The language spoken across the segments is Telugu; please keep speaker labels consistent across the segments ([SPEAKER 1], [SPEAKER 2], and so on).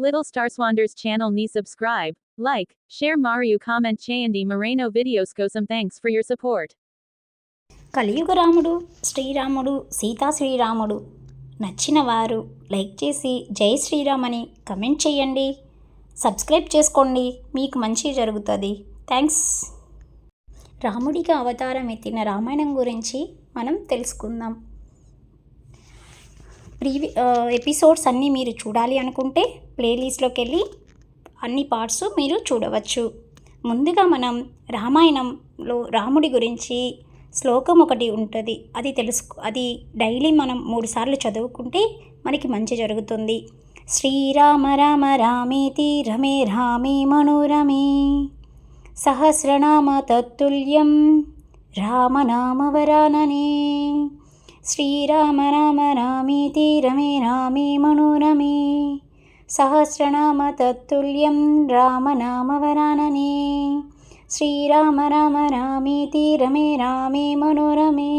[SPEAKER 1] Little Star Swanders channel ni subscribe, like, share Mario comment చేయండి Moreno videos కోసం thanks for your support.
[SPEAKER 2] కలియుగ రాముడు శ్రీరాముడు సీతా శ్రీరాముడు నచ్చిన వారు లైక్ చేసి జై శ్రీరామ్ అని కమెంట్ చేయండి. సబ్స్క్రైబ్ చేసుకోండి, మీకు మంచి జరుగుతుంది. థ్యాంక్స్. రాముడిగా అవతారం ఎత్తిన రామాయణం గురించి మనం తెలుసుకుందాం. ఎపిసోడ్స్ అన్నీ మీరు చూడాలి అనుకుంటే ప్లేలిస్ట్లోకి వెళ్ళి అన్ని పార్ట్స్ మీరు చూడవచ్చు. ముందుగా మనం రామాయణంలో రాముడి గురించి శ్లోకం ఒకటి ఉంటుంది, అది డైలీ మనం 3 సార్లు చదువుకుంటే మనకి మంచి జరుగుతుంది. శ్రీరామ రామ రామేతి రమే రామే మనోరమే సహస్రనామ తత్తుల్యం రామనామవరాననే. శ్రీరామ రామ రామేతి రమే రామే మనోరమే సహస్రనామ తత్తుల్యం రామనామవరాననే. శ్రీరామ రామ రామేతి రమే రామే మనోరమే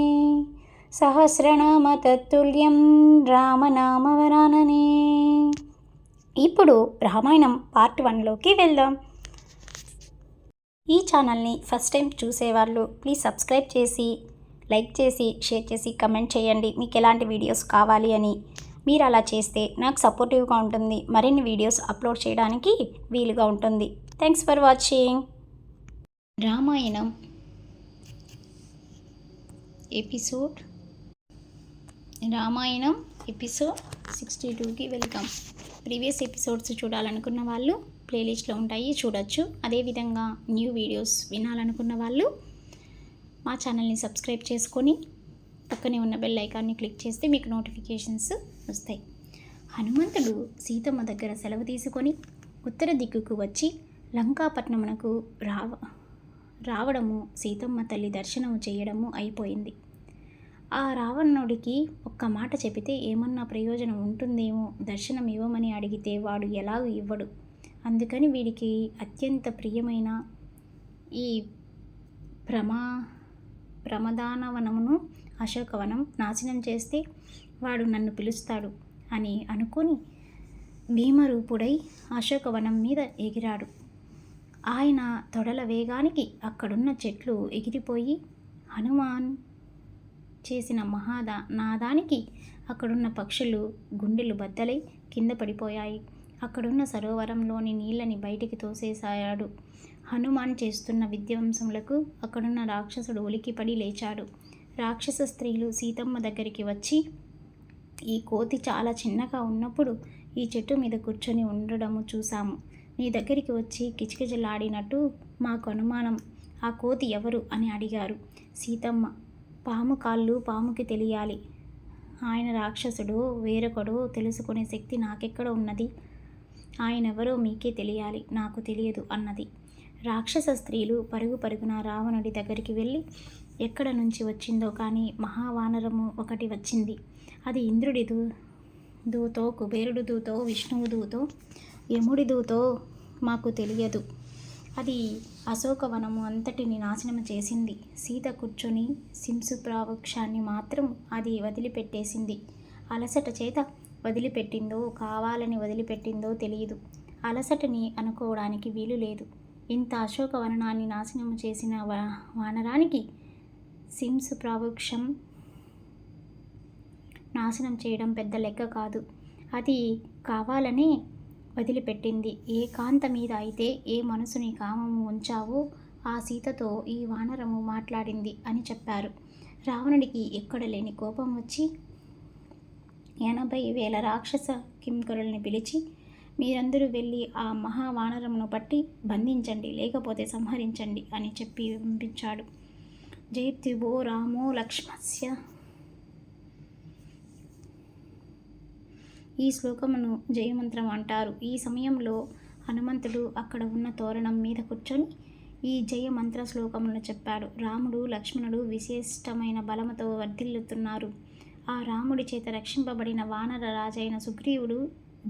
[SPEAKER 2] సహస్రనామ తత్తుల్యం రామనామవరాననే. ఇప్పుడు రామాయణం పార్ట్ 1లోకి వెళ్దాం. ఈ ఛానల్ని ఫస్ట్ టైం చూసేవాళ్ళు ప్లీజ్ సబ్స్క్రైబ్ చేసి లైక్ చేసి షేర్ చేసి కమెంట్ చేయండి మీకు ఎలాంటి వీడియోస్ కావాలి అని. మీరు అలా చేస్తే నాకు సపోర్టివ్గా ఉంటుంది, మరిన్ని వీడియోస్ అప్లోడ్ చేయడానికి వీలుగా ఉంటుంది. Thanks for watching. Ramayanam episode 62కి వెల్కమ్. ప్రీవియస్ ఎపిసోడ్స్ చూడాలనుకున్న వాళ్ళు ప్లేలిస్ట్లో ఉంటాయి, చూడొచ్చు. అదేవిధంగా న్యూ వీడియోస్ వినాలనుకున్న వాళ్ళు మా ఛానల్ని సబ్స్క్రైబ్ చేసుకొని పక్కనే ఉన్న బెల్ ఐకాన్ని క్లిక్ చేస్తే మీకు నోటిఫికేషన్స్ వస్తాయి. హనుమంతుడు సీతమ్మ దగ్గర సెలవు తీసుకొని ఉత్తర దిక్కుకు వచ్చి లంకాపట్నమునకు రావడము, సీతమ్మ తల్లి దర్శనము చేయడము అయిపోయింది. ఆ రావణుడికి ఒక్క మాట చెబితే ఏమన్నా ప్రయోజనం ఉంటుందేమో, దర్శనం ఇవ్వమని అడిగితే వాడు ఎలాగూ ఇవ్వడు. అందుకని వీడికి అత్యంత ప్రియమైన ఈ ప్రమదానవనమును అశోకవనం నాశనం చేస్తే వాడు నన్ను పిలుస్తాడు అని అనుకుని భీమరూపుడై అశోకవనం మీద ఎగిరాడు. ఆయన తొడల వేగానికి అక్కడున్న చెట్లు ఎగిరిపోయి హనుమాన్ చేసిన నాదానికి అక్కడున్న పక్షులు గుండెలు బద్దలై కింద పడిపోయాయి. అక్కడున్న సరోవరంలోని నీళ్ళని బయటికి తోసేసాడు. హనుమాన్ చేస్తున్న విధ్వంసములకు అక్కడున్న రాక్షసుడు ఉలికిపడి లేచాడు. రాక్షస స్త్రీలు సీతమ్మ దగ్గరికి వచ్చి, ఈ కోతి చాలా చిన్నగా ఉన్నప్పుడు ఈ చెట్టు మీద కూర్చొని ఉండడము చూసాము. నీ దగ్గరికి వచ్చి కిచకిచలాడినట్టు మాకు అనుమానం. ఆ కోతి ఎవరు అని అడిగారు. సీతమ్మ, పాము కాళ్ళు పాముకి తెలియాలి. ఆయన రాక్షసుడో వేరొకడో తెలుసుకునే శక్తి నాకెక్కడ ఉన్నది? ఆయనెవరో మీకే తెలియాలి, నాకు తెలియదు అన్నది. రాక్షస స్త్రీలు పరుగున రావణుడి దగ్గరికి వెళ్ళి ఎక్కడ నుంచి వచ్చిందో కానీ మహావానరము ఒకటి వచ్చింది. అది ఇంద్రుడి దూతో, కుబేరుడి దూతో, విష్ణువు దూతో, యముడి దూతో మాకు తెలియదు. అది అశోకవనము అంతటిని నాశనం చేసింది. సీత కూర్చొని సింసుప్రావృక్షాన్ని మాత్రం అది వదిలిపెట్టేసింది. అలసట చేత వదిలిపెట్టిందో కావాలని వదిలిపెట్టిందో తెలియదు. అలసటని అనుకోవడానికి వీలు లేదు. ఇంత అశోకవనాన్ని నాశనం చేసిన వానరానికి సింసుప్రావృక్షం నాశనం చేయడం పెద్ద లెక్క కాదు. అది కావాలనే వదిలిపెట్టింది. ఏ కాంత మీద అయితే ఏ మనసుని కామము ఉంచావో ఆ సీతతో ఈ వానరము మాట్లాడింది అని చెప్పారు. రావణుడికి ఎక్కడ లేని కోపం వచ్చి 80,000 రాక్షస కింకరుల్ని పిలిచి, మీరందరూ వెళ్ళి ఆ మహావానరమును పట్టి బంధించండి, లేకపోతే సంహరించండి అని చెప్పి పంపించాడు. జయత్యుభో రామో లక్ష్మణస్య. ఈ శ్లోకమును జయమంత్రం అంటారు. ఈ సమయంలో హనుమంతుడు అక్కడ ఉన్న తోరణం మీద కూర్చొని ఈ జయమంత్ర శ్లోకములను చెప్పాడు. రాముడు లక్ష్మణుడు విశిష్టమైన బలముతో వర్ధిల్లుతున్నారు. ఆ రాముడి చేత రక్షింపబడిన వానర రాజైన సుగ్రీవుడు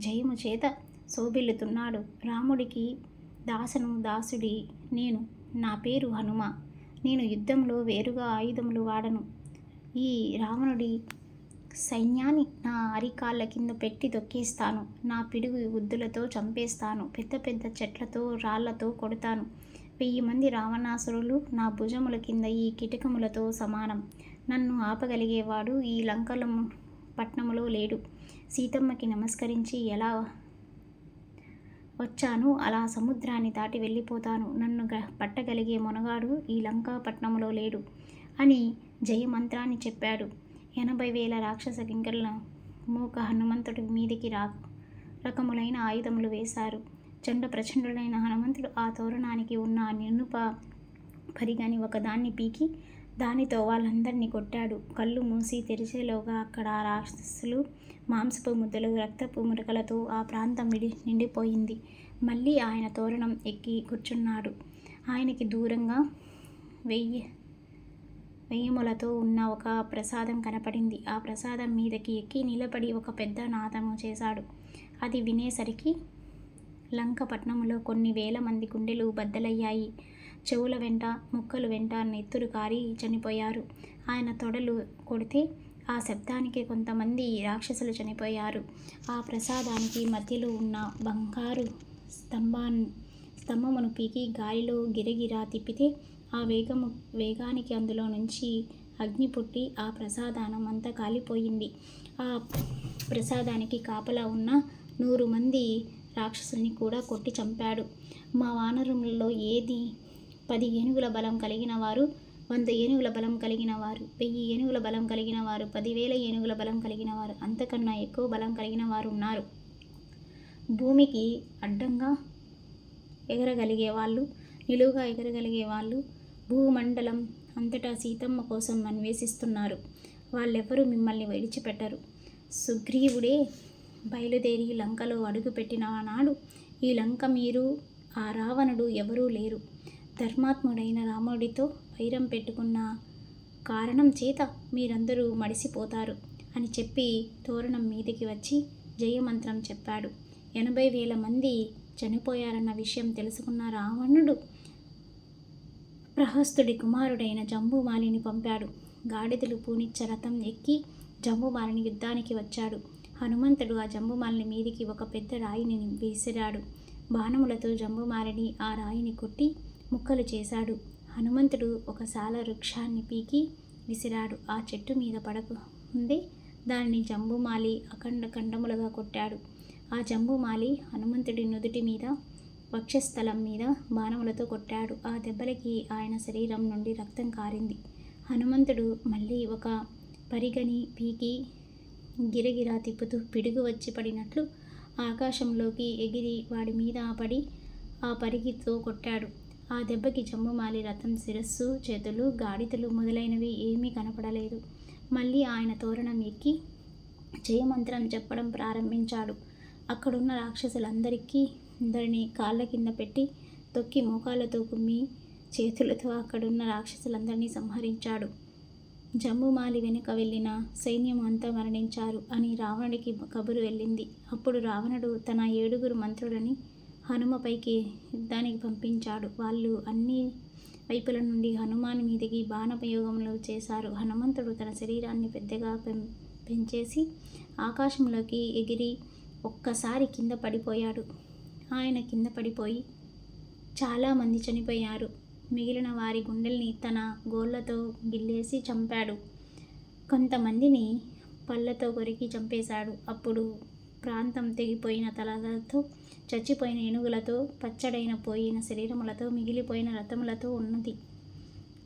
[SPEAKER 2] జయము చేత శోభిల్లుతున్నాడు. రాముడికి దాసుడి నేను. నా పేరు హనుమ. నేను యుద్ధంలో వేరుగా ఆయుధములు వాడను. ఈ రావణుడి సైన్యాన్ని నా అరికాళ్ళ కింద పెట్టి తొక్కేస్తాను. నా పిడుగు ఉద్దులతో చంపేస్తాను. పెద్ద పెద్ద చెట్లతో రాళ్లతో కొడతాను. 1000 మంది రావణాసురులు నా భుజముల కింద ఈ కిటకములతో సమానం. నన్ను ఆపగలిగేవాడు ఈ పట్నములో లేడు. సీతమ్మకి నమస్కరించి ఎలా వచ్చాను అలా సముద్రాన్ని దాటి వెళ్ళిపోతాను. నన్ను పట్టగలిగే మొనగాడు ఈ లంకాపట్నంలో లేడు అని జయమంత్రాన్ని చెప్పాడు. 80,000 రాక్షస కింకరుల మూక హనుమంతుడి మీదికి రకములైన ఆయుధములు వేశారు. చండ ప్రచండుడైన హనుమంతుడు ఆ తోరణానికి ఉన్న నినుప పరిగని ఒకదాన్ని పీకి దానితో వాళ్ళందరినీ కొట్టాడు. కళ్ళు మూసి తెరిచేలోగా అక్కడ ఆ రాక్షసులు మాంసపు ముద్దలు, రక్తపు మురకలతో ఆ ప్రాంతం నిండిపోయింది. మళ్ళీ ఆయన తోరణం ఎక్కి కూర్చున్నాడు. ఆయనకి దూరంగా వెయ్యములతో ఉన్న ఒక ప్రసాదం కనపడింది. ఆ ప్రసాదం మీదకి ఎక్కి నిలబడి ఒక పెద్ద నాదము చేశాడు. అది వినేసరికి లంకపట్నంలో కొన్ని వేల మంది గుండెలు బద్దలయ్యాయి. చెవుల వెంట ముక్కలు వెంట నెత్తురు కారి చనిపోయారు. ఆయన తొడలు కొడితే ఆ శబ్దానికి కొంతమంది రాక్షసులు చనిపోయారు. ఆ ప్రసాదానికి మధ్యలో ఉన్న బంగారు స్తంభమును పీకి గాలిలో గిరగిరా తిప్పితే ఆ వేగానికి అందులో నుంచి అగ్ని పుట్టి ఆ ప్రసాదానం అంతా కాలిపోయింది. ఆ ప్రసాదానికి కాపలా ఉన్న 100 మంది రాక్షసుల్ని కూడా కొట్టి చంపాడు. మా వానరములలో ఏది 10 ఏనుగుల బలం కలిగిన వారు, 100 ఏనుగుల బలం కలిగిన వారు, 1000 ఏనుగుల బలం కలిగిన వారు, 10,000 ఏనుగుల బలం కలిగిన వారు, అంతకన్నా ఎక్కువ బలం కలిగిన వారు ఉన్నారు. భూమికి అడ్డంగా ఎగరగలిగే వాళ్ళు, నిలువుగా ఎగరగలిగే వాళ్ళు భూమండలం అంతటా సీతమ్మ కోసం అన్వేషిస్తున్నారు. వాళ్ళెవరూ మిమ్మల్ని విడిచిపెట్టరు. సుగ్రీవుడే బయలుదేరి లంకలో అడుగుపెట్టిన నాడు ఈ లంక మీరు, ఆ రావణుడు ఎవరూ లేరు. ధర్మాత్ముడైన రాముడితో వైరం పెట్టుకున్న కారణం చేత మీరందరూ మడిసిపోతారు అని చెప్పి తోరణం మీదికి వచ్చి జయమంత్రం చెప్పాడు. 80,000 మంది చనిపోయారన్న విషయం తెలుసుకున్న రావణుడు ప్రహస్తుడి కుమారుడైన జంబుమాలిని పంపాడు. గాడిదలు పూనిచ్చ రథం ఎక్కి జంబుమాలిని యుద్ధానికి వచ్చాడు. హనుమంతుడు ఆ జంబుమాలిని మీదికి ఒక పెద్ద రాయిని విసిరాడు. బాణములతో జంబుమాలిని ఆ రాయిని కొట్టి ముక్కలు చేశాడు. హనుమంతుడు ఒక సాల వృక్షాన్ని పీకి విసిరాడు. ఆ చెట్టు మీద పడకముందే దానిని జంబుమాలి అఖండ ఖండములుగా కొట్టాడు. ఆ జంబుమాలి హనుమంతుడి నుదుటి మీద, వక్షస్థలం మీద బాణములతో కొట్టాడు. ఆ దెబ్బలకి ఆయన శరీరం నుండి రక్తం కారింది. హనుమంతుడు మళ్ళీ ఒక పరిగని పీకి గిరగిరా తిప్పుతూ పిడుగు వచ్చి పడినట్లు ఆకాశంలోకి ఎగిరి వాడి మీద పడి ఆ పరిగితో కొట్టాడు. ఆ దెబ్బకి జంబుమాలి రథం శిరస్సు, చేతులు, గాడిదలు మొదలైనవి ఏమీ కనపడలేదు. మళ్ళీ ఆయన తోరణం ఎక్కి జయమంత్రం చెప్పడం ప్రారంభించాడు. అక్కడున్న రాక్షసులందరినీ కాళ్ళ కింద పెట్టి తొక్కి మోకాళ్ళతో కుమ్మి చేతులతో అక్కడున్న రాక్షసులందరినీ సంహరించాడు. జంబుమాలి వెనుక వెళ్ళిన సైన్యం అంతా మరణించారు అని రావణుడికి కబురు వెళ్ళింది. అప్పుడు రావణుడు తన 7 మంత్రులని హనుమపైకి యుద్ధానికి పంపించాడు. వాళ్ళు అన్ని వైపుల నుండి హనుమాన్ మీదికి బాణప్రయోగములు చేశారు. హనుమంతుడు తన శరీరాన్ని పెద్దగా పెంచేసి ఆకాశంలోకి ఎగిరి ఒక్కసారి కింద పడిపోయాడు. ఆయన కింద పడిపోయి చాలామంది చనిపోయారు. మిగిలిన వారి గుండెల్ని తన గోళ్లతో గిల్లేసి చంపాడు. కొంతమందిని పళ్ళతో కొరికి చంపేశాడు. అప్పుడు ప్రాంతం తెగిపోయిన తలలతో, చచ్చిపోయిన ఏనుగులతో, పచ్చడైన పోయిన శరీరములతో, మిగిలిపోయిన రథములతో ఉన్నది.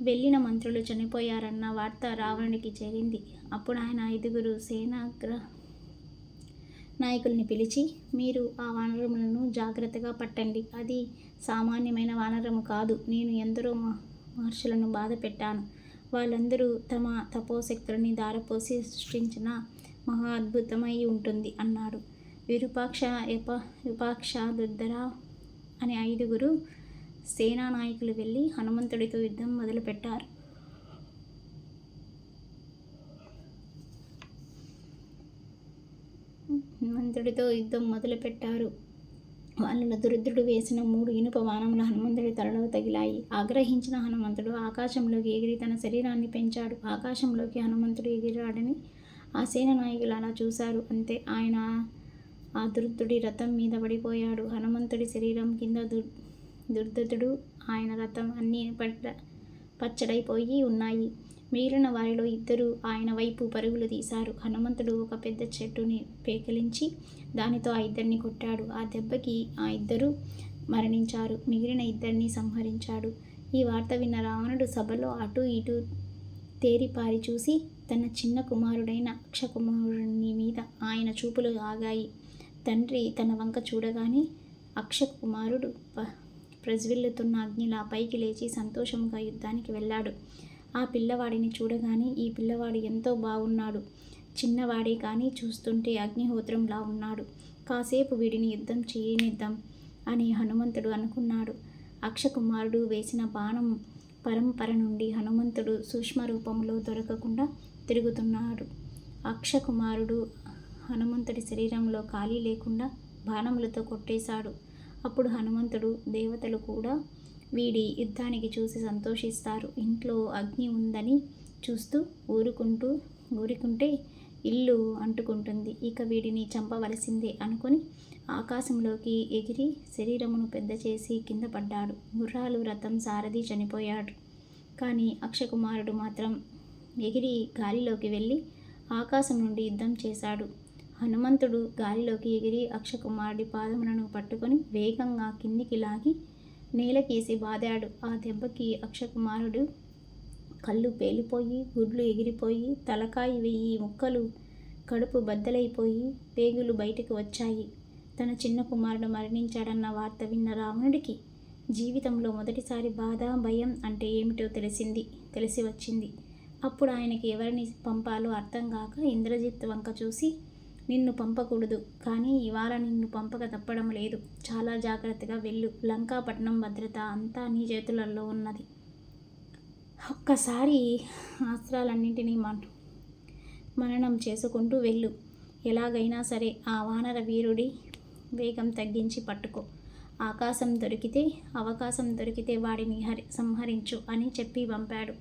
[SPEAKER 2] వెళ్ళిన మంత్రులు చనిపోయారన్న వార్త రావణుడికి చేరింది. అప్పుడు ఆయన 5 సేనాగ్ర నాయకుల్ని పిలిచి, మీరు ఆ వానరములను జాగ్రత్తగా పట్టండి. అది సామాన్యమైన వానరము కాదు. నేను ఎందరో మహర్షులను బాధ పెట్టాను. వాళ్ళందరూ తమ తపోశక్తులని ధారపోసి సృష్టించిన మహా అద్భుతమై ఉంటుంది అన్నాడు. విరూపాక్ష, విపాక్ష, దుర్ధర అనే 5 సేనానాయకులు వెళ్ళి హనుమంతుడితో యుద్ధం మొదలుపెట్టారు. హనుమంతుడితో యుద్ధం మొదలుపెట్టారు. వాళ్ళలో దురుద్రుడు వేసిన 3 ఇనుప బాణములు హనుమంతుడి తలలో తగిలాయి. ఆగ్రహించిన హనుమంతుడు ఆకాశంలోకి ఎగిరి తన శరీరాన్ని పెంచాడు. ఆకాశంలోకి హనుమంతుడు ఎగిరాడని ఆ సేన నాయకులు అలా చూశారు. అంతే, ఆయన ఆ దుర్ధుడి రథం మీద పడిపోయాడు. హనుమంతుడి శరీరం కింద దుర్ధతుడు, ఆయన రథం అన్నీ పచ్చడైపోయి ఉన్నాయి. మిగిలిన వారిలో ఇద్దరు ఆయన వైపు పరుగులు తీశారు. హనుమంతుడు ఒక పెద్ద చెట్టుని పేకిలించి దానితో ఆ ఇద్దరిని కొట్టాడు. ఆ దెబ్బకి ఆ ఇద్దరు మరణించారు. మిగిలిన ఇద్దరిని సంహరించాడు. ఈ వార్త విన్న రావణుడు సభలో అటూ ఇటూ తేరిపారి చూసి తన చిన్న కుమారుడైన అక్షకుమారుని మీద ఆయన చూపులు ఆగాయి. తండ్రి తన వంక చూడగానే అక్షకుమారుడు ప్రజ్వలిల్లుతున్న అగ్నిలా పైకి లేచి సంతోషంగా యుద్ధానికి వెళ్ళాడు. ఆ పిల్లవాడిని చూడగానే ఈ పిల్లవాడు ఎంతో బాగున్నాడు, చిన్నవాడే కానీ చూస్తుంటే అగ్నిహోత్రంలా ఉన్నాడు, కాసేపు వీడిని యుద్ధం చేయనిద్దాం అని హనుమంతుడు అనుకున్నాడు. అక్షకుమారుడు వేసిన బాణం పరంపర నుండి హనుమంతుడు సూక్ష్మ రూపంలో దొరకకుండా తిరుగుతున్నాడు. అక్షకుమారుడు హనుమంతుడి శరీరంలో ఖాళీ లేకుండా బాణములతో కొట్టేశాడు. అప్పుడు హనుమంతుడు, దేవతలు కూడా వీడి యుద్ధానికి చూసి సంతోషిస్తారు. ఇంట్లో అగ్ని ఉందని చూస్తూ ఊరుకుంటే ఇల్లు అంటుకుంటుంది, ఇక వీడిని చంపవలసిందే అనుకుని ఆకాశంలోకి ఎగిరి శరీరమును పెద్ద చేసి కింద పడ్డాడు. గుర్రాలు, రథం, సారథి చనిపోయాడు. కానీ అక్షకుమారుడు మాత్రం ఎగిరి గాలిలోకి వెళ్ళి ఆకాశం నుండి యుద్ధం చేశాడు. హనుమంతుడు గాలిలోకి ఎగిరి అక్షకుమారుడి పాదములను పట్టుకొని వేగంగా కిందికి లాగి నేలకేసి బాదాడు. ఆ దెబ్బకి అక్షకుమారుడు కళ్ళు పేలిపోయి, గుడ్లు ఎగిరిపోయి, తలకాయ 1000 ముక్కలు, కడుపు బద్దలైపోయి, పేగులు బయటకు వచ్చాయి. తన చిన్న కుమారుడు మరణించాడన్న వార్త విన్న రావణుడికి జీవితంలో మొదటిసారి బాధ, భయం అంటే ఏమిటో తెలిసి వచ్చింది. అప్పుడు ఆయనకి ఎవరిని పంపాలో అర్థం కాక ఇంద్రజిత్ వంక చూసి, నిన్ను పంపకూడదు, కానీ ఇవాళ నిన్ను పంపక తప్పడం లేదు. చాలా జాగ్రత్తగా వెళ్ళు. లంకాపట్నం భద్రత అంతా నీ చేతులలో ఉన్నది. ఒక్కసారి అస్త్రాలన్నింటినీ మననం చేసుకుంటూ వెళ్ళు. ఎలాగైనా సరే ఆ వానర వీరుడి వేగం తగ్గించి పట్టుకో. అవకాశం దొరికితే వాడిని సంహరించు అని చెప్పి పంపాడు.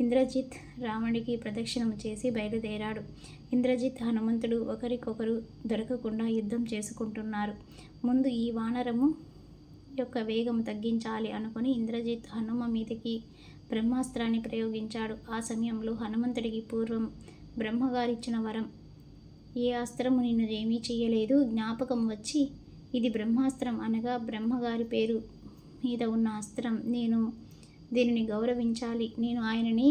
[SPEAKER 2] ఇంద్రజిత్ రావణుడికి ప్రదక్షిణం చేసి బయలుదేరాడు. ఇంద్రజిత్, హనుమంతుడు ఒకరికొకరు దొరకకుండా యుద్ధం చేసుకుంటున్నారు. ముందు ఈ వానరము యొక్క వేగం తగ్గించాలి అనుకుని ఇంద్రజిత్ హనుమ మీదకి బ్రహ్మాస్త్రాన్ని ప్రయోగించాడు. ఆ సమయంలో హనుమంతుడికి పూర్వం బ్రహ్మగారిచ్చిన వరం, ఏ అస్త్రము నిన్ను ఏమీ చెయ్యలేదు, జ్ఞాపకం వచ్చి ఇది బ్రహ్మాస్త్రం అనగా బ్రహ్మగారి పేరు మీద ఉన్న అస్త్రం, నేను దీనిని గౌరవించాలి. నేను ఆయనని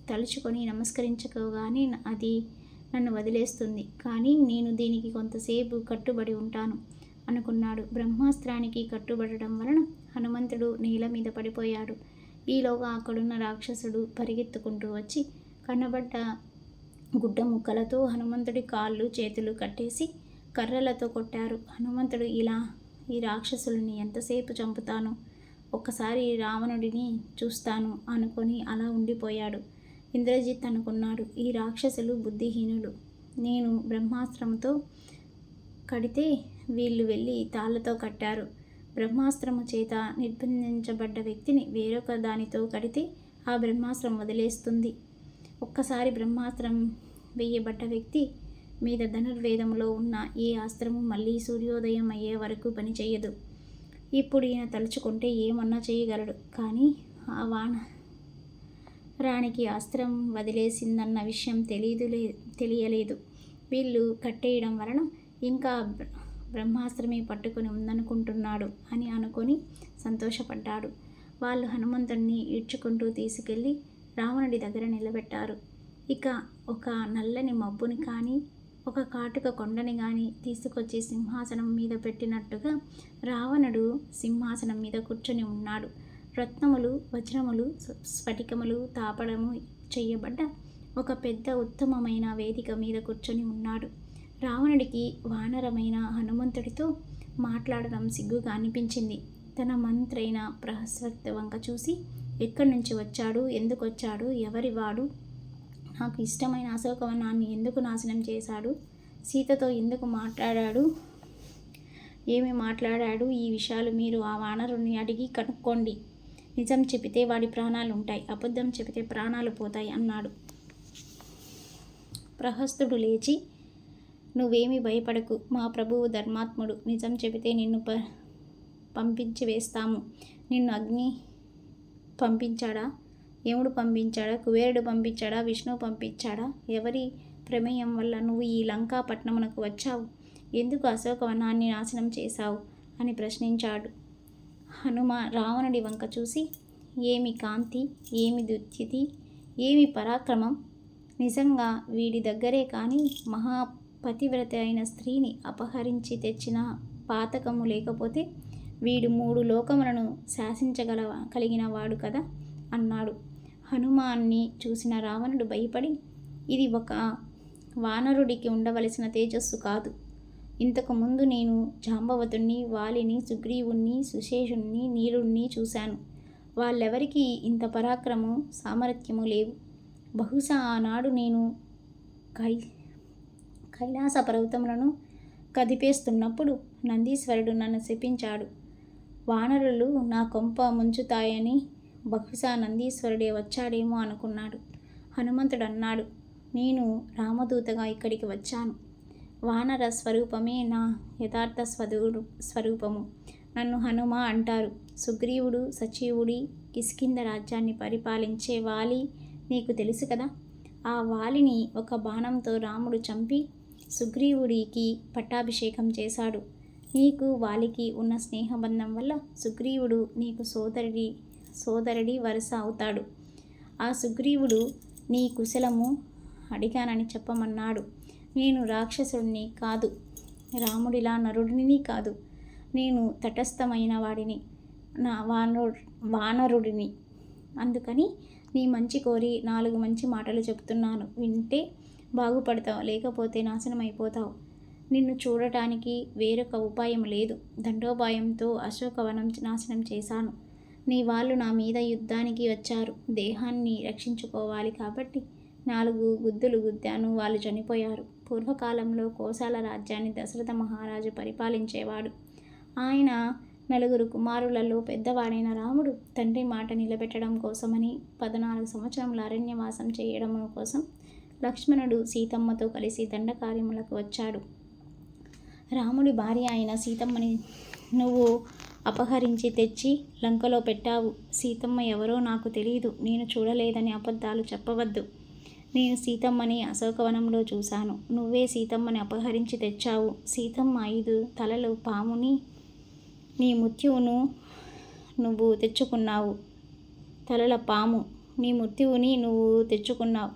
[SPEAKER 2] తలుచుకొని నమస్కరించుకోగానే అది నన్ను వదిలేస్తుంది, కానీ నేను దీనికి కొంతసేపు కట్టుబడి ఉంటాను అనుకున్నాడు. బ్రహ్మాస్త్రానికి కట్టుబడడం వలన హనుమంతుడు నేల మీద పడిపోయాడు. ఈలోగా అక్కడున్న రాక్షసుడు పరిగెత్తుకుంటూ వచ్చి కన్నబడ్డ గుడ్డ ముక్కలతో హనుమంతుడి కాళ్ళు, చేతులు కట్టేసి కర్రలతో కొట్టారు. హనుమంతుడు ఈ రాక్షసుల్ని ఎంతసేపు చంపుతాను, ఒక్కసారి రావణుడిని చూస్తాను అనుకొని అలా ఉండిపోయాడు. ఇంద్రజిత్ అనుకున్నాడు, ఈ రాక్షసులు బుద్ధిహీనులు. నేను బ్రహ్మాస్త్రంతో కడితే వీళ్ళు వెళ్ళి తాళ్ళతో కట్టారు. బ్రహ్మాస్త్రము చేత నిర్బంధించబడ్డ వ్యక్తిని వేరొక దానితో కడితే ఆ బ్రహ్మాస్త్రం వదిలేస్తుంది. ఒక్కసారి బ్రహ్మాస్త్రం వేయబడ్డ వ్యక్తి మీద ధనుర్వేదంలో ఉన్న ఏ అస్త్రము మళ్ళీ సూర్యోదయం అయ్యే వరకు పనిచేయదు. ఇప్పుడు ఈయన తలుచుకుంటే ఏమన్నా చేయగలడు, కానీ ఆ వానరానికి అస్త్రం వదిలేసిందన్న విషయం తెలియలేదు. వీళ్ళు కట్టేయడం వలన ఇంకా బ్రహ్మాస్త్రమే పట్టుకొని ఉందనుకుంటున్నాడు అని అనుకొని సంతోషపడ్డాడు. వాళ్ళు హనుమంతుడిని ఈడ్చుకుంటూ తీసుకెళ్ళి రావణుడి దగ్గర నిలబెట్టారు. ఇక ఒక నల్లని మబ్బుని కానీ, ఒక కాటుక కొండని కానీ తీసుకొచ్చి సింహాసనం మీద పెట్టినట్టుగా రావణుడు సింహాసనం మీద కూర్చొని ఉన్నాడు. రత్నములు, వజ్రములు, స్ఫటికములు తాపడము చెయ్యబడ్డ ఒక పెద్ద ఉత్తమమైన వేదిక మీద కూర్చొని ఉన్నాడు. రావణుడికి వానరమైన హనుమంతుడితో మాట్లాడడం సిగ్గుగా అనిపించింది. తన మంత్రైన ప్రహస్వక్త వంక చూసి, ఎక్కడి నుంచి వచ్చాడు, ఎందుకు వచ్చాడు, ఎవరివాడు, నాకు ఇష్టమైన అశోకవనాన్ని ఎందుకు నాశనం చేశాడు, సీతతో ఎందుకు మాట్లాడాడు, ఏమి మాట్లాడాడు, ఈ విషయాలు మీరు ఆ వానరుని అడిగి కనుక్కోండి. నిజం చెబితే వాడి ప్రాణాలు ఉంటాయి, అబద్ధం చెబితే ప్రాణాలు పోతాయి అన్నాడు. ప్రహస్తుడు లేచి, నువ్వేమీ భయపడకు, మా ప్రభువు ధర్మాత్ముడు, నిజం చెబితే నిన్ను పంపించి వేస్తాము. నిన్ను అగ్ని పంపించాడా, యముడు పంపించాడా, కుబేరుడు పంపించాడా, విష్ణువు పంపించాడా? ఎవరి ప్రమేయం వల్ల నువ్వు ఈ లంకా పట్టణమునకు వచ్చావు? ఎందుకు అశోకవనాన్ని నాశనం చేశావు అని ప్రశ్నించాడు. హనుమ రావణుడి వంక చూసి, ఏమి కాంతి, ఏమి దుత్యతి, ఏమి పరాక్రమం! నిజంగా వీడి దగ్గరే కానీ మహాపతివ్రత అయిన స్త్రీని అపహరించి తెచ్చిన పాతకము లేకపోతే వీడు 3 లోకములను కలిగిన వాడు కదా అన్నాడు. హనుమాన్ని చూసిన రావణుడు భయపడి, ఇది ఒక వానరుడికి ఉండవలసిన తేజస్సు కాదు. ఇంతకు ముందు నేను జాంబవతుణ్ణి, వాలిని, సుగ్రీవుణ్ణి, సుశేషుణ్ణి, నీలుణ్ణి చూశాను. వాళ్ళెవరికీ ఇంత పరాక్రమం, సామర్థ్యము లేవు. బహుశా ఆనాడు నేను కైలాస పర్వతములను కదిపేస్తున్నప్పుడు నందీశ్వరుడు నన్ను శపించాడు. వానరులు నా కొంప ముంచుతాయని బహుశా నందీశ్వరుడే వచ్చాడేమో అనుకున్నాడు. హనుమంతుడు అన్నాడు, నేను రామదూతగా ఇక్కడికి వచ్చాను. వానర స్వరూపమే నా యథార్థ స్వరూపము. నన్ను హనుమ అంటారు. సుగ్రీవుడు సచీవుడి కిష్కింధ రాజ్యాన్ని పరిపాలించే వాలి నీకు తెలుసు కదా. ఆ వాలిని ఒక బాణంతో రాముడు చంపి సుగ్రీవుడికి పట్టాభిషేకం చేశాడు. నీకు వాలికి ఉన్న స్నేహబంధం వల్ల సుగ్రీవుడు నీకు సోదరుడి వరుస అవుతాడు. ఆ సుగ్రీవుడు నీ కుశలము అడిగానని చెప్పమన్నాడు. నేను రాక్షసుడిని కాదు, రాముడిలా నరుడిని కాదు. నేను తటస్థమైన వాడిని, నా వానరుడిని. అందుకని నీ మంచి కోరి 4 మంచి మాటలు చెప్తున్నాను. వింటే బాగుపడతావు, లేకపోతే నాశనం అయిపోతావు. నిన్ను చూడటానికి వేరొక ఉపాయం లేదు. దండోపాయంతో అశోకవనం నాశనం చేశాను. నీ వాళ్ళు నా మీద యుద్ధానికి వచ్చారు. దేహాన్ని రక్షించుకోవాలి కాబట్టి 4 గుద్దులు గుద్దాను. వాళ్ళు చనిపోయారు. పూర్వకాలంలో కోసల రాజ్యాన్ని దశరథ మహారాజు పరిపాలించేవాడు. ఆయన 4 కుమారులలో పెద్దవాడైన రాముడు తండ్రి మాట నిలబెట్టడం కోసమని 14 సంవత్సరముల అరణ్యవాసం చేయడం కోసం లక్ష్మణుడు సీతమ్మతో కలిసి దండకార్యములకు వచ్చాడు. రాముడి భార్య అయిన సీతమ్మని నువ్వు అపహరించి తెచ్చి లంకలో పెట్టావు. సీతమ్మ ఎవరో నాకు తెలియదు, నేను చూడలేదని అబద్ధాలు చెప్పవద్దు. నేను సీతమ్మని అశోకవనంలో చూశాను. నువ్వే సీతమ్మని అపహరించి తెచ్చావు. సీతమ్మ 5 తలలు పాముని, నీ మృత్యువును నువ్వు తెచ్చుకున్నావు. తలల పాము, నీ మృత్యువుని నువ్వు తెచ్చుకున్నావు.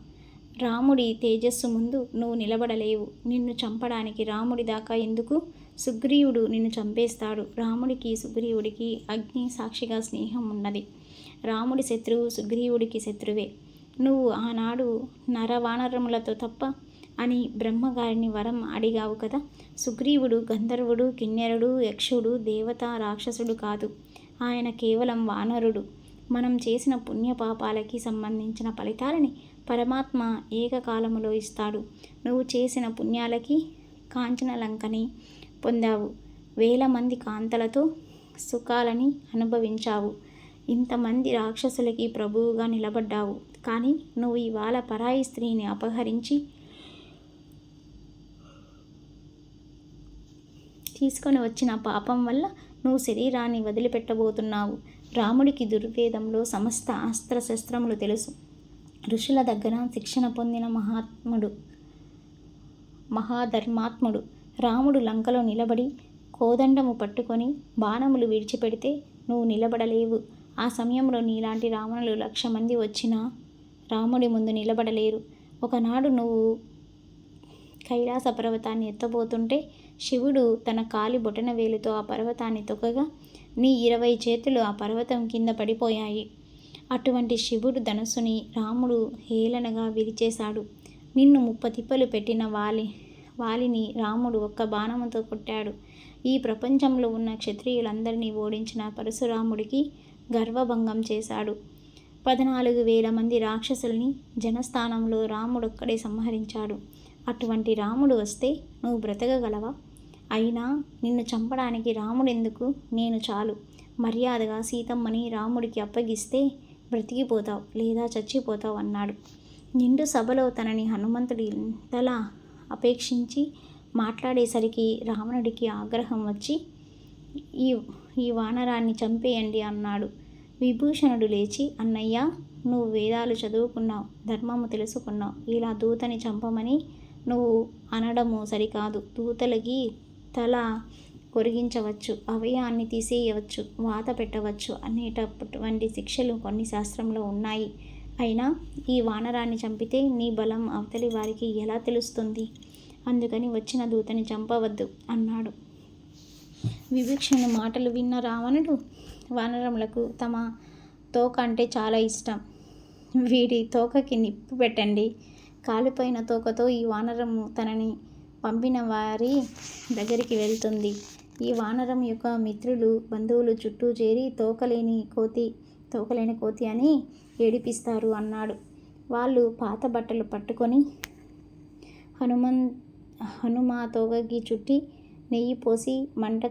[SPEAKER 2] రాముడి తేజస్సు ముందు నువ్వు నిలబడలేవు. నిన్ను చంపడానికి రాముడి దాకా ఎందుకు? సుగ్రీవుడు నిన్ను చంపేస్తాడు. రాముడికి సుగ్రీవుడికి అగ్ని సాక్షిగా స్నేహం ఉన్నది. రాముడి శత్రువు సుగ్రీవుడికి శత్రువే. నువ్వు ఆనాడు నరవానరములతో తప్ప అని బ్రహ్మగారిని వరం అడిగావు కదా. సుగ్రీవుడు గంధర్వుడు, కిన్నెరుడు, యక్షుడు, దేవత, రాక్షసుడు కాదు. ఆయన కేవలం వానరుడు. మనం చేసిన పుణ్యపాపాలకి సంబంధించిన ఫలితాలని పరమాత్మ ఏకకాలములో ఇస్తాడు. నువ్వు చేసిన పుణ్యాలకి కాంచన లంకని పొందావు. 1000 మంది కాంతలతో సుఖాలని అనుభవించావు. ఇంతమంది రాక్షసులకి ప్రభువుగా నిలబడ్డావు. కానీ నువ్వు ఇవాళ పరాయి స్త్రీని అపహరించి తీసుకొని వచ్చిన పాపం వల్ల నువ్వు శరీరాన్ని వదిలిపెట్టబోతున్నావు. రాముడికి దుర్వేదంలో సమస్త అస్త్రశస్త్రములు తెలుసు. ఋషుల దగ్గర శిక్షణ పొందిన మహాధర్మాత్ముడు. రాముడు లంకలో నిలబడి కోదండము పట్టుకొని బాణములు విడిచిపెడితే నువ్వు నిలబడలేవు. ఆ సమయంలో నీలాంటి రావణులు 1,00,000 మంది వచ్చినా రాముడి ముందు నిలబడలేరు. ఒకనాడు నువ్వు కైలాస పర్వతాన్ని ఎత్తబోతుంటే శివుడు తన కాలి బొటన వేలుతో ఆ పర్వతాన్ని తొక్కగా నీ 20 చేతులు ఆ పర్వతం కింద పడిపోయాయి. అటువంటి శివుడు ధనుస్సుని రాముడు హేళనగా విరిచేశాడు. నిన్ను 30 తిప్పలు పెట్టిన వాలిని రాముడు ఒక్క బాణముతో కొట్టాడు. ఈ ప్రపంచంలో ఉన్న క్షత్రియులందరినీ ఓడించిన పరశురాముడికి గర్వభంగం చేశాడు. 14,000 మంది రాక్షసుల్ని జనస్థానంలో రాముడొక్కడే సంహరించాడు. అటువంటి రాముడు వస్తే నువ్వు బ్రతకగలవా? అయినా నిన్ను చంపడానికి రాముడెందుకు? నేను చాలు. మర్యాదగా సీతమ్మని రాముడికి అప్పగిస్తే బ్రతికిపోతావు లేదా చచ్చిపోతావు అన్నాడు. నిండు సభలో తనని హనుమంతుడి ఇంతలా అపేక్షించి మాట్లాడేసరికి రావణుడికి ఆగ్రహం వచ్చి ఈ ఈ వానరాన్ని చంపేయండి అన్నాడు. విభూషణుడు లేచి, అన్నయ్య, నువ్వు వేదాలు చదువుకున్నావు, ధర్మము తెలుసుకున్నావు, ఇలా దూతని చంపమని నువ్వు అనడము సరికాదు. దూతలకి తల కొరిగించవచ్చు, అవయాన్ని తీసేయవచ్చు, వాత పెట్టవచ్చు అనేటటువంటి శిక్షలు కొన్ని శాస్త్రంలో ఉన్నాయి. అయినా ఈ వానరాన్ని చంపితే నీ బలం అవతలి వారికి ఎలా తెలుస్తుంది? అందుకని వచ్చిన దూతని చంపవద్దు అన్నాడు. విభీషణుని మాటలు విన్న రావణుడు, వానరములకు తమ తోక అంటే చాలా ఇష్టం, వీడి తోకకి నిప్పు పెట్టండి, కాలిపోయిన తోకతో ఈ వానరము తనని పంపిన వారి దగ్గరికి వెళ్తుంది. ఈ వానరం యొక్క మిత్రులు బంధువులు చుట్టూ చేరి తోకలేని కోతి అని ఏడిపిస్తారు అన్నాడు. వాళ్ళు పాత బట్టలు పట్టుకొని హనుమ తోకకి చుట్టి నెయ్యి పోసి మంట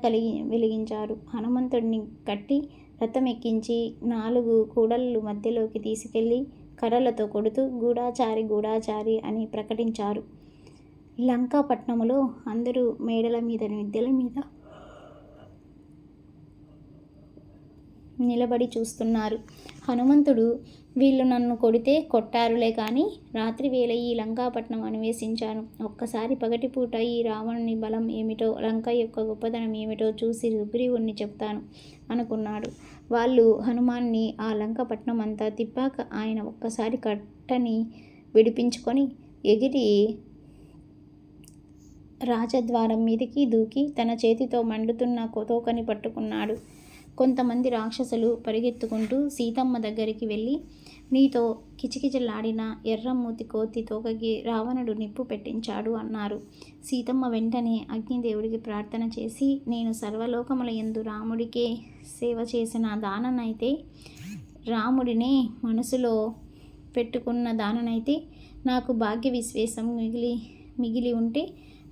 [SPEAKER 2] వెలిగించారు. హనుమంతుడిని కట్టి రథం ఎక్కించి 4 కూడళ్ళు మధ్యలోకి తీసుకెళ్లి కర్రలతో కొడుతూ గూఢాచారి అని ప్రకటించారు. లంకాపట్నములో అందరూ మేడల మీద మిద్దెల మీద నిలబడి చూస్తున్నారు. హనుమంతుడు, వీళ్ళు నన్ను కొడితే కొట్టారులే కానీ రాత్రి వేళ ఈ లంకాపట్నం అన్వేషించాను. ఒక్కసారి పగటిపూట ఈ రావణుని బలం ఏమిటో, లంక యొక్క గొప్పదనం ఏమిటో చూసి సుగ్రీవుణ్ణి చెప్తాను అనుకున్నాడు. వాళ్ళు హనుమాన్ని ఆ లంకాపట్నం అంతా తిప్పాక ఆయన ఒక్కసారి కట్టని విడిపించుకొని ఎగిరి రాజద్వారం మీదకి దూకి తన చేతితో మండుతున్న తోకని పట్టుకున్నాడు. కొంతమంది రాక్షసులు పరిగెత్తుకుంటూ సీతమ్మ దగ్గరికి వెళ్ళి, నీతో కిచకిచలాడిన ఎర్రమూతి కోతి తోకకి రావణుడు నిప్పు పెట్టించాడు అన్నారు. సీతమ్మ వెంటనే అగ్నిదేవుడికి ప్రార్థన చేసి, నేను సర్వలోకముల యందు రాముడికే సేవ చేసిన దాననైతే, రాముడినే మనసులో పెట్టుకున్న దాననైతే, నాకు భాగ్య విశ్వేశం మిగిలి ఉంటే,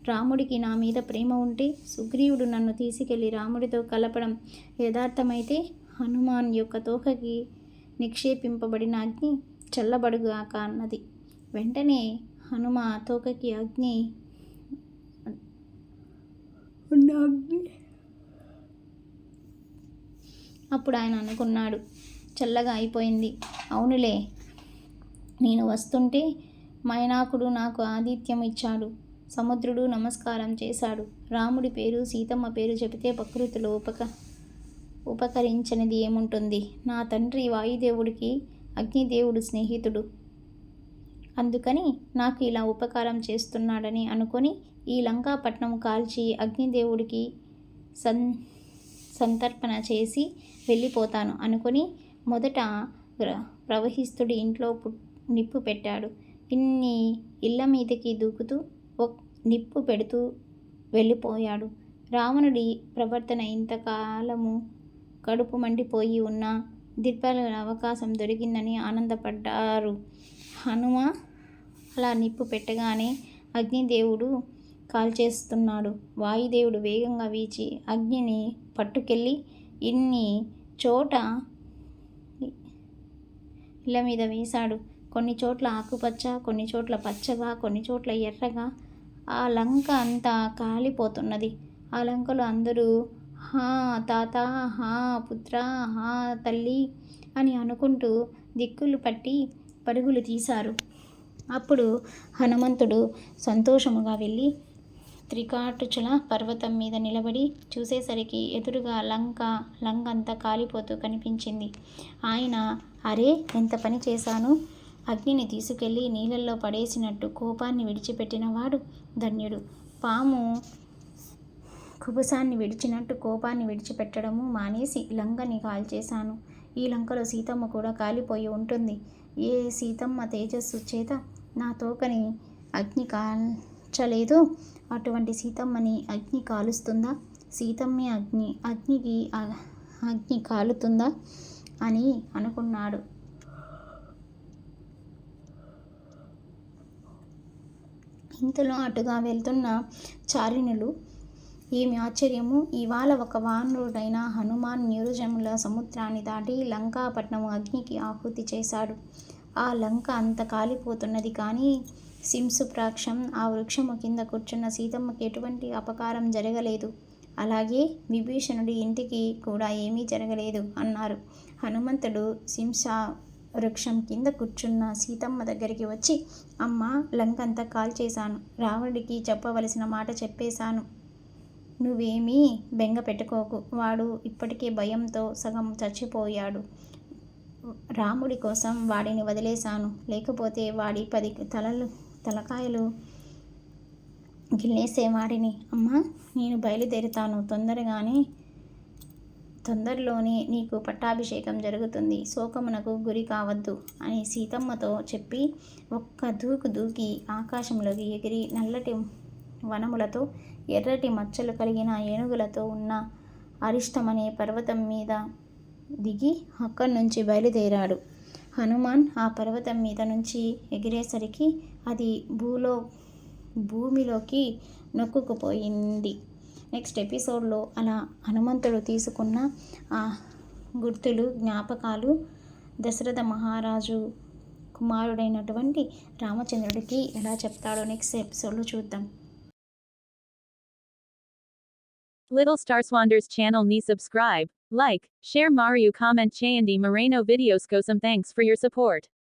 [SPEAKER 2] రాముడికి నా మీద ప్రేమ ఉంటే, సుగ్రీవుడు నన్ను తీసుకెళ్లి రాముడితో కలపడం యథార్థమైతే, హనుమాన్ యొక్క తోకకి నిక్షేపింపబడిన అగ్ని చల్లబడుగాక అన్నది. వెంటనే హనుమ తోకకి అప్పుడు ఆయన అనుకున్నాడు, చల్లగా అయిపోయింది. అవునులే, నేను వస్తుంటే మైనాకుడు నాకు ఆతిథ్యం ఇచ్చాడు, సముద్రుడు నమస్కారం చేశాడు. రాముడి పేరు సీతమ్మ పేరు చెబితే ప్రకృతిలో ఉపకరించనిది ఏముంటుంది? నా తండ్రి వాయుదేవుడికి అగ్నిదేవుడు స్నేహితుడు, అందుకని నాకు ఇలా ఉపకారం చేస్తున్నాడని అనుకొని ఈ లంకాపట్నం కాల్చి అగ్నిదేవుడికి సంతర్పణ చేసి వెళ్ళిపోతాను అనుకొని మొదట ప్రవహిస్తుడి ఇంట్లో నిప్పు పెట్టాడు. ఇన్ని ఇళ్ల మీదకి దూకుతూ నిప్పు పెడుతూ వెళ్ళిపోయాడు. రావణుడి ప్రవర్తన ఇంతకాలము కడుపు మండిపోయి ఉన్న దిబ్బల అవకాశం దొరికిందని ఆనందపడ్డారు. హనుమ అలా నిప్పు పెట్టగానే అగ్నిదేవుడు కాల్చేస్తున్నాడు. వాయుదేవుడు వేగంగా వీచి అగ్నిని పట్టుకెళ్ళి ఇన్ని చోట ఇళ్ళ మీద వేశాడు. కొన్ని చోట్ల ఆకుపచ్చ, కొన్ని చోట్ల పచ్చగా, కొన్ని చోట్ల ఎర్రగా ఆ లంక అంతా కాలిపోతున్నది. ఆ లంకలో అందరూ హా తాత, హా పుత్ర, హా తల్లి అని అనుకుంటూ దిక్కులు పట్టి పరుగులు తీశారు. అప్పుడు హనుమంతుడు సంతోషముగా వెళ్ళి త్రికాటుచుల పర్వతం మీద నిలబడి చూసేసరికి ఎదురుగా లంకంతా కాలిపోతూ కనిపించింది. ఆయన, అరే, ఎంత పని చేశాను! అగ్నిని తీసుకెళ్లి నీళ్ళల్లో పడేసినట్టు కోపాన్ని విడిచిపెట్టినవాడు ధన్యుడు. పాము కుబుసాన్ని విడిచినట్టు కోపాన్ని విడిచిపెట్టడము మానేసి లంకని కాల్చేశాను. ఈ లంకలో సీతమ్మ కూడా కాలిపోయి ఉంటుంది. ఏ సీతమ్మ తేజస్సు చేత నా తోకని అగ్ని కాల్చలేదో అటువంటి సీతమ్మని అగ్ని కాలుస్తుందా? సీతమ్మే అగ్ని కాలుతుందా అని అనుకున్నాడు. ఇంతలో అటుగా వెళ్తున్న చారిణులు, ఏమి ఆశ్చర్యము! ఇవాళ ఒక వానరుడైన హనుమాన్ నిరుజముల సముద్రాన్ని దాటి లంకాపట్నము అగ్నికి ఆహుతి చేశాడు. ఆ లంక అంత కాలిపోతున్నది కానీ సింసుప్రాక్షం ఆ వృక్షము కింద కూర్చున్న సీతమ్మకి ఎటువంటి అపకారం జరగలేదు. అలాగే విభీషణుడి ఇంటికి కూడా ఏమీ జరగలేదు అన్నారు. హనుమంతుడు వృక్షం కింద కూర్చున్న సీతమ్మ దగ్గరికి వచ్చి, అమ్మ, లంకంతా కాల్చేశాను. రావణుడికి చెప్పవలసిన మాట చెప్పేశాను. నువ్వేమీ బెంగ పెట్టుకోకు. వాడు ఇప్పటికే భయంతో సగం చచ్చిపోయాడు. రాముడి కోసం వాడిని వదిలేశాను. లేకపోతే వాడి 10 తలకాయలు గిల్లేసేవాడిని. అమ్మా, నేను బయలుదేరుతాను. తొందరలోనే నీకు పట్టాభిషేకం జరుగుతుంది. శోకమునకు గురి కావద్దు అని సీతమ్మతో చెప్పి ఒక్క దూకు దూకి ఆకాశంలోకి ఎగిరి నల్లటి వనములతో ఎర్రటి మచ్చలు కలిగిన ఏనుగులతో ఉన్న అరిష్టమనే పర్వతం మీద దిగి అక్కడి నుంచి బయలుదేరాడు. హనుమాన్ ఆ పర్వతం మీద నుంచి ఎగిరేసరికి అది భూమిలోకి నొక్కుకుపోయింది. నెక్స్ట్ ఎపిసోడ్లో అలా హనుమంతుడు తీసుకున్న ఆ గుర్తులు, జ్ఞాపకాలు దశరథ మహారాజు కుమారుడైనటువంటి రామచంద్రుడికి ఎలా చెప్తాడో నెక్స్ట్ ఎపిసోడ్లో చూద్దాం.
[SPEAKER 1] Little Star Swanders channel ni subscribe, like, share Mario comment Chayandi Moreno videos. Go some thanks for your support.